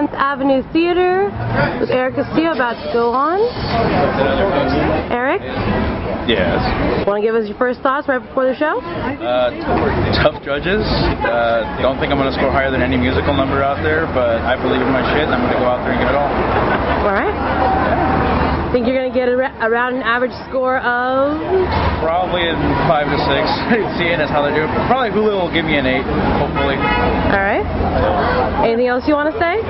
7th Avenue Theater with Erick Castillo about to go on. Erick? Yes. Want to give us your first thoughts right before the show? Tough judges. Don't think I'm going to score higher than any musical number out there, but I believe in my shit and I'm going to go out there and give it all. Alright. Think you're going to get around an average score of? Probably in 5 to 6. Seeing as how they do it. Probably Hulu will give me an 8, hopefully. Alright. Anything else you want to say?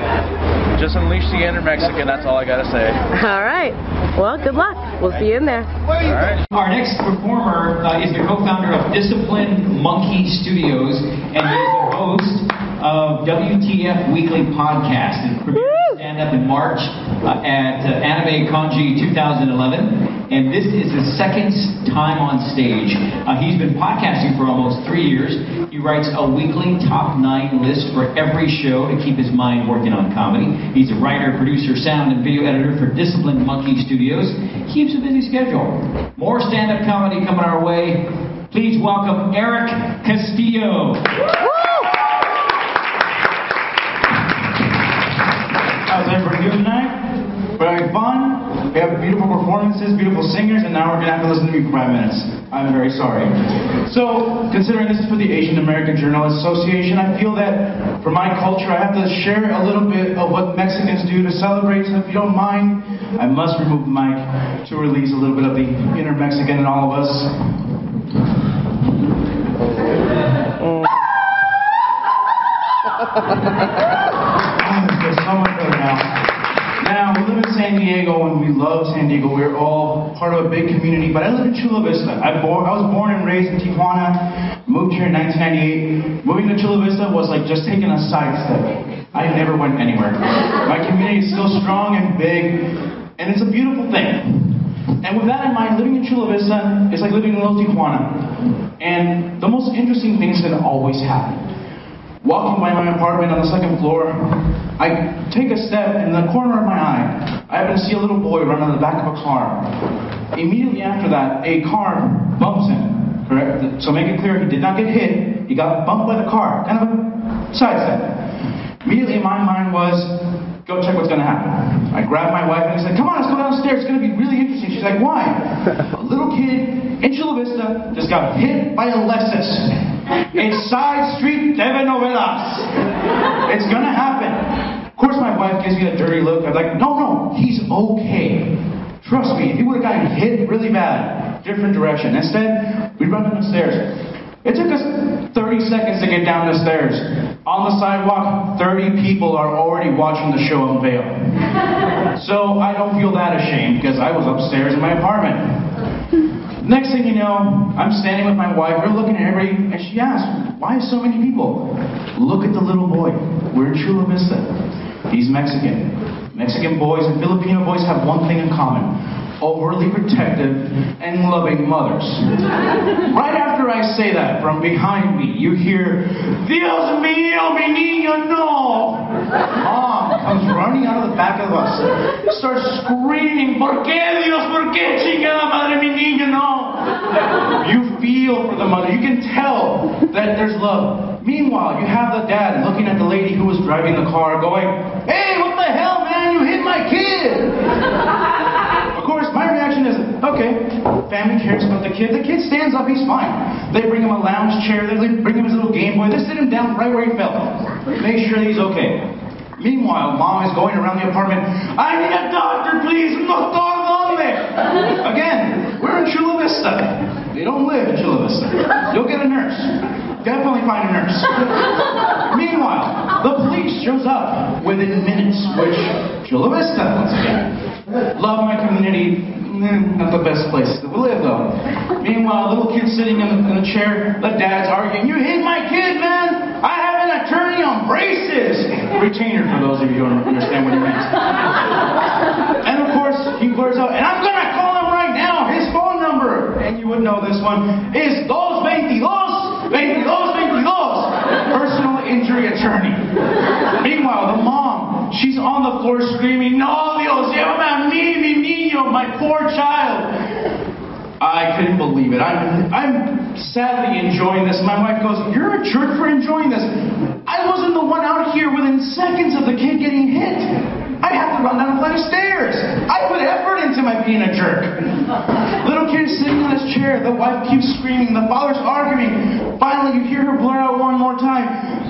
Just unleash the inner Mexican, that's all I got to say. Alright. Well, good luck. We'll see you in there. Alright. Our next performer is the co-founder of Disciplined Monkey Studios and is the host of WTF Weekly Podcast. It premiered stand-up in March at Anime Conji 2011, and this is his second time on stage. He's been podcasting for almost 3 years. He writes a weekly top 9 list for every show to keep his mind working on comedy. He's a writer, producer, sound, and video editor for Disciplined Monkey Studios. Keeps a busy schedule. More stand-up comedy coming our way. Please welcome Erick Castillo. How's everybody doing tonight? Very fun. We have beautiful performances, beautiful singers, and now we're going to have to listen to me for 5 minutes. I'm very sorry. So, considering this is for the Asian American Journalists Association, I feel that for my culture, I have to share a little bit of what Mexicans do to celebrate. So if you don't mind, I must remove the mic to release a little bit of the inner Mexican in all of us. So much better now, we live in San Diego and we love San Diego. We're all part of a big community, but I live in Chula Vista. I was born and raised in Tijuana, moved here in 1998. Moving to Chula Vista was like just taking a sidestep. I never went anywhere. My community is still strong and big, and it's a beautiful thing. And with that in mind, living in Chula Vista is like living in Little Tijuana. And the most interesting things can always happen. Walking by my apartment on the 2nd floor, I take a step, and in the corner of my eye, I happen to see a little boy run on the back of a car. Immediately after that, a car bumps him, correct? So make it clear, he did not get hit, he got bumped by the car, kind of a sidestep. Immediately my mind was, go check what's going to happen. I grabbed my wife and I said, come on, let's go downstairs, it's going to be really interesting. She's like, why? A little kid in Chula Vista just got hit by a Lexus. It's side street telenovelas. It's gonna happen. Of course my wife gives me a dirty look. I'm like, no, he's okay. Trust me, if he would have gotten hit really bad, different direction. Instead, we run down the stairs. It took us 30 seconds to get down the stairs. On the sidewalk, 30 people are already watching the show unveil. So I don't feel that ashamed because I was upstairs in my apartment. Next thing you know, I'm standing with my wife, we're looking at everybody, and she asks, why so many people? Look at the little boy. We're in Chula Vista. He's Mexican. Mexican boys and Filipino boys have one thing in common. Overly protective and loving mothers. Right after I say that, from behind me, you hear, Dios mío, mi niño, no! Mom comes running out of the back of us, starts screaming, ¿Por qué, Dios? ¿Por qué, chingada madre, mi niño, no? You feel for the mother. You can tell that there's love. Meanwhile, you have the dad looking at the lady who was driving the car going, hey, what the hell, man? You hit my kid! Of course, my reaction is, okay, family cares about the kid. The kid stands up, he's fine. They bring him a lounge chair, they bring him his little Game Boy, they sit him down right where he fell. Make sure that he's okay. Meanwhile, mom is going around the apartment, I need a doctor, please, no donde? Again, we're in Chula Vista. They don't live in Chula Vista. You'll get a nurse. Definitely find a nurse. Meanwhile, the police shows up within minutes, which, Chula Vista, once again. Love my community, not the best place to live though. Meanwhile, little kid sitting in the chair, the dad's arguing, you hit my kid, man! I have an attorney on braces! Retainer, for those of you who don't understand what he means. And of course, he blurs out, and I'm gonna call him right now, his phone number, and you would know this one, is 222-2222, personal injury attorney. Meanwhile, the mom, she's on the floor screaming, no, Dios, llévame a mí, mi niño, my poor child. I couldn't believe it. I'm sadly enjoying this. My wife goes, "You're a jerk for enjoying this." I wasn't the one out here within seconds of the kid getting hit. I had to run down a flight of stairs. I put effort into my being a jerk. Little kid is sitting on his chair. The wife keeps screaming. The father's arguing. Finally, you hear her blurt out one more time,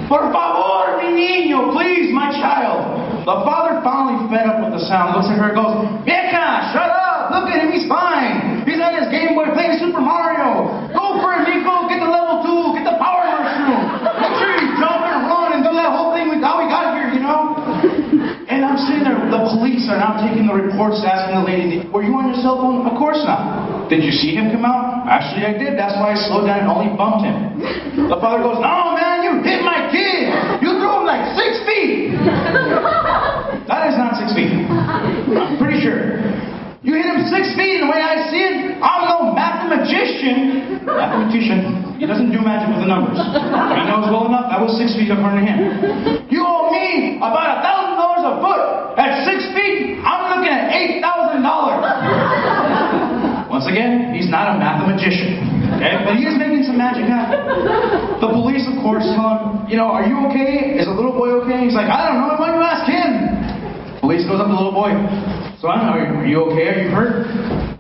"Por favor, mi niño, please, my child." The father, finally fed up with the sound, looks at her and goes, "Vieja, shut up. Look at him. He's fine. He's on his Game Boy playing Super Mario. Go for it, Nico. Get the level 2. Get the power mushroom. Make sure you jump and run and do that whole thing with how we got here, you know?" And I'm sitting there. The police are now taking the reports, asking the lady, "Were you on your cell phone?" "Of course not." "Did you see him come out?" "Actually, I did. That's why I slowed down and only bumped him." The father goes, "No, man, you hit my kid. You threw him like 6 feet." That is not 6 feet. I'm pretty sure. "You hit him 6 feet, and the way I see it, I'm no mathematician." Mathematician. He doesn't do magic with the numbers. He knows well enough. That was 6 feet according to him. "You owe me about $1,000 a foot. At 6 feet, I'm looking at $8,000. Once again, he's not a mathematician. Okay? But he is making some magic happen. The police, of course, tell him, "Are you okay? Is the little boy okay?" He's like, "I don't know. Why don't you ask him?" Police goes up to the little boy. "Son, are you okay? Are you hurt?"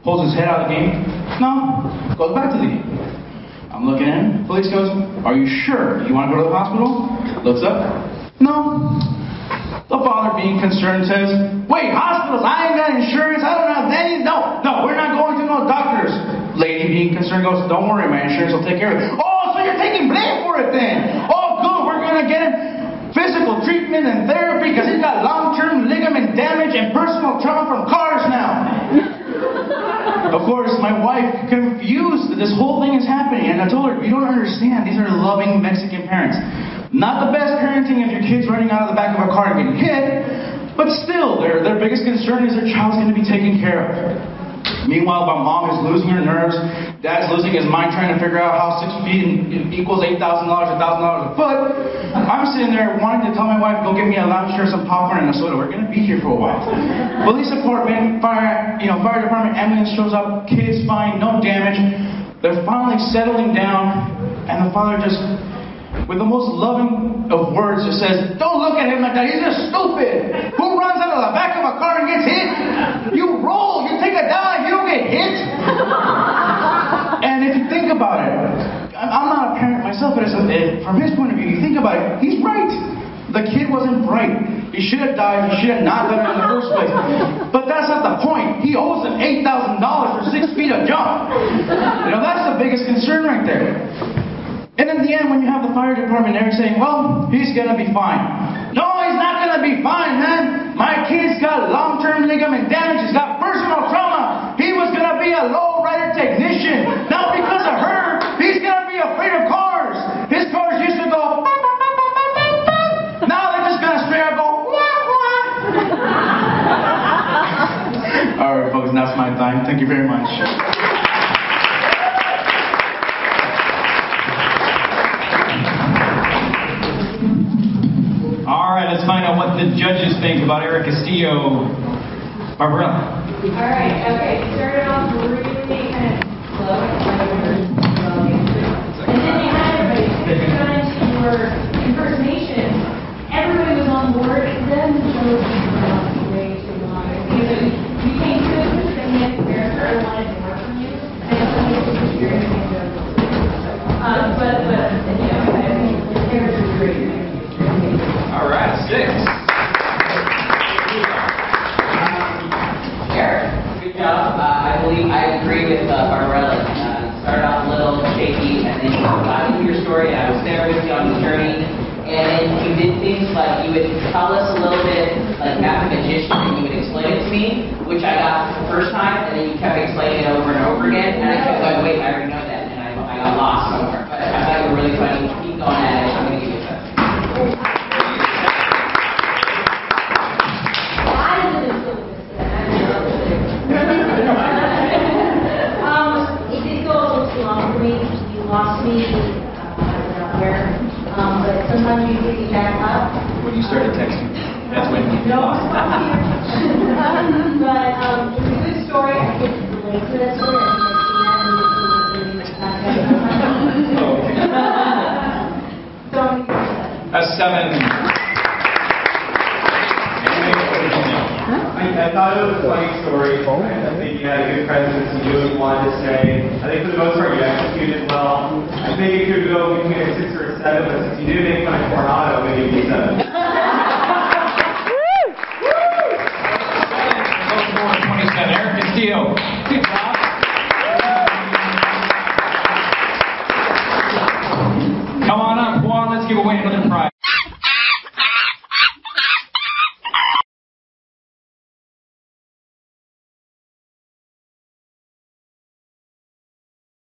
Pulls his head out of the game. "No." Goes back to the game. I'm looking at him. Police goes, "Are you sure? You want to go to the hospital?" Looks up. "No." The father, being concerned, says, "Wait, hospitals? I ain't got insurance. I don't have any. No, we're not going to no doctors." Lady, being concerned, goes, "Don't worry, my insurance will take care of it." "Oh, so you're taking blame for it then? Oh, good. We're going to get him physical treatment and therapy because he's got long-term ligament damage and personal trauma from cars now." Of course, my wife, confused that this whole thing is happening, and I told her, "You don't understand. These are loving Mexican parents. Not the best parenting if your kid's running out of the back of a car and getting hit, but still, their biggest concern is their child's going to be taken care of." Meanwhile, my mom is losing her nerves. Dad's losing his mind trying to figure out how 6 feet equals $8,000, $1,000 a foot. I'm sitting there wanting to tell my wife, "Go get me a lounge chair, some popcorn, and a soda. We're going to be here for a while." Police department, fire department, ambulance shows up. Kids fine, no damage. They're finally settling down, and the father just, with the most loving of words, just says, "Don't look at him like that. He's just stupid. Who runs out of the back of a car and gets hit? You roll. You take a dive. You don't get hit." And if you think about it, I'm not a parent myself, but from his point of view, you think about it, he's right. The kid wasn't bright. He should have died. He should have not done it in the first place. But that's not the point. He owes him $8,000 for 6 feet of jump. That's the biggest concern right there. And in the end, when you have the fire department there saying, "Well, he's going to be fine." No, he's not going to be fine, man. My kid's got long-term ligament damage. He's got personal trauma. He was going to be a low-rider technician. Now, because of her, he's going to be afraid of cars. His cars used to go, "Bah, bah, bah, bah, bah, bah, bah." Now they're just going to straight up go, "Wah, wah." All right, folks, that's my time. Thank you very much. All right, let's find out what the judges think about Erick Castillo. Barbara. All right, okay. Started off really kind of slow, and then you had everybody got into your impersonation. Everybody was on board, and then the show was way too long. Because you came to it with the main character, I wanted to work from you, and I thought it was very good. But I think the character's great. All right, 6. Eric, good job. I agree with Barbarella. Started off a little shaky, and then you got into your story, and I was there with you on the journey. And then you did things like you would tell us a little bit like mathematician, and you would explain it to me, which I got the first time, and then you kept explaining it over and over again, and I kept going, "Wait, I already know that," and I got lost somewhere. But I thought you were really funny. Keep going at it. I'm going to give you a chance. Lost me where, but sometimes you pick me back up. When you started texting, that's when you No, lost. but it's a good story. I could relate to that story. I think I've seen that in the context. A 7. I thought it was a funny story. I think you had a good presence. You knew what you wanted to say. I think for the most part you executed well. I think it could go between a 6 or a 7, but since you did make fun of Coronado, maybe it'd be a 7. 27. Erick Castillo. Good job. Come on up, Juan. Let's give away another prize.